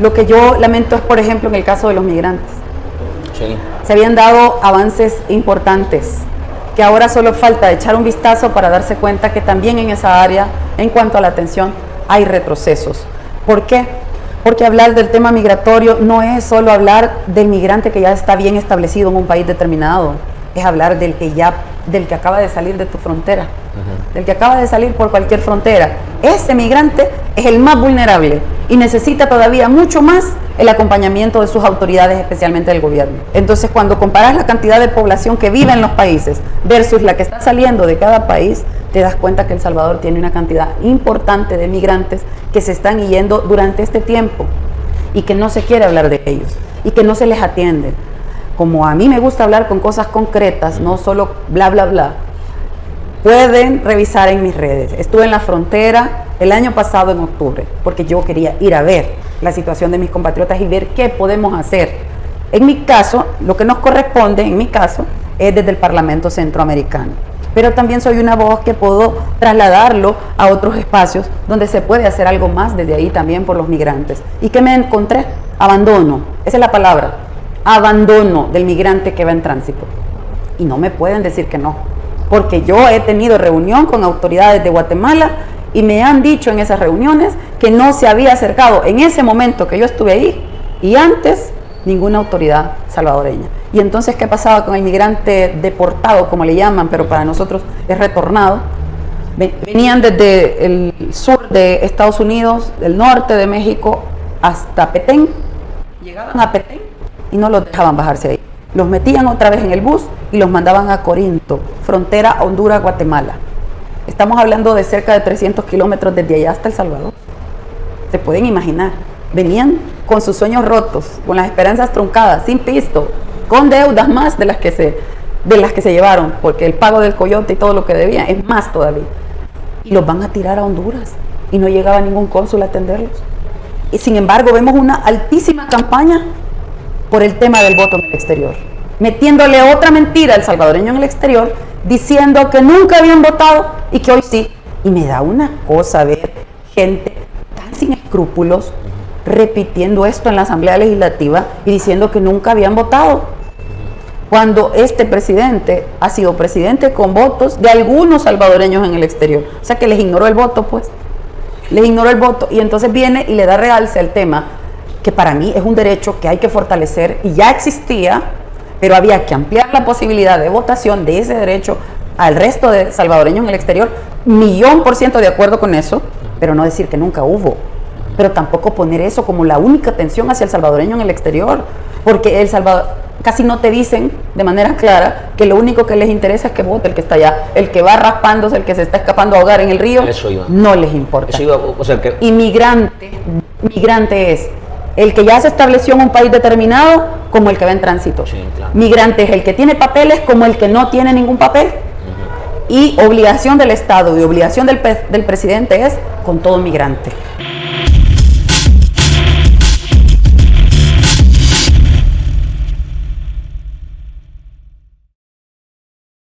Lo que yo lamento es, por ejemplo, en el caso de los migrantes. Sí. Se habían dado avances importantes, que ahora solo falta echar un vistazo para darse cuenta que también en esa área, en cuanto a la atención, hay retrocesos. ¿Por qué? Porque hablar del tema migratorio no es solo hablar del migrante que ya está bien establecido en un país determinado, es hablar del que acaba de salir de tu frontera, del que acaba de salir por cualquier frontera. Ese migrante es el más vulnerable y necesita todavía mucho más el acompañamiento de sus autoridades, especialmente del gobierno. Entonces, cuando comparas la cantidad de población que vive en los países versus la que está saliendo de cada país, te das cuenta que El Salvador tiene una cantidad importante de migrantes que se están yendo durante este tiempo y que no se quiere hablar de ellos y que no se les atiende. Como a mí me gusta hablar con cosas concretas, no solo bla, bla, bla, pueden revisar en mis redes. Estuve en la frontera el año pasado en octubre, porque yo quería ir a ver la situación de mis compatriotas y ver qué podemos hacer. En mi caso, lo que nos corresponde, en mi caso, es desde el Parlamento Centroamericano. Pero también soy una voz que puedo trasladarlo a otros espacios donde se puede hacer algo más desde ahí también por los migrantes. ¿Y qué me encontré? Abandono, esa es la palabra. Abandono del migrante que va en tránsito. Y no me pueden decir que no, porque yo he tenido reunión con autoridades de Guatemala y me han dicho en esas reuniones que no se había acercado en ese momento que yo estuve ahí y antes ninguna autoridad salvadoreña. Y entonces, ¿qué pasaba con el migrante deportado, como le llaman, pero para nosotros es retornado? Venían desde el sur de Estados Unidos, del norte de México, hasta Petén, llegaban a Petén y no los dejaban bajarse ahí. Los metían otra vez en el bus y los mandaban a Corinto, frontera Honduras-Guatemala. Estamos hablando de cerca de 300 kilómetros desde allá hasta El Salvador. Se pueden imaginar, venían con sus sueños rotos, con las esperanzas truncadas, sin pisto, con deudas más de las que se llevaron, porque el pago del coyote y todo lo que debían es más todavía. Y los van a tirar a Honduras y no llegaba ningún cónsul a atenderlos. Y sin embargo vemos una altísima campaña por el tema del voto en el exterior, metiéndole otra mentira al salvadoreño en el exterior, diciendo que nunca habían votado y que hoy sí. Y me da una cosa ver gente tan sin escrúpulos repitiendo esto en la Asamblea Legislativa y diciendo que nunca habían votado, cuando este presidente ha sido presidente con votos de algunos salvadoreños en el exterior. O sea que les ignoró el voto, pues. Les ignoró el voto y entonces viene y le da realce al tema que para mí es un derecho que hay que fortalecer y ya existía, pero había que ampliar la posibilidad de votación de ese derecho al resto de salvadoreños en el exterior. 100% de acuerdo con eso, pero no decir que nunca hubo. Pero tampoco poner eso como la única atención hacia el salvadoreño en el exterior, porque El Salvador casi no te dicen de manera clara que lo único que les interesa es que vote el que está allá, el que va raspándose, el que se está escapando a ahogar en el río, no les importa. Y migrante es el que ya se estableció en un país determinado como el que va en tránsito. Sí, claro. Migrante es el que tiene papeles como el que no tiene ningún papel. Y obligación del Estado y obligación del presidente es con todo migrante.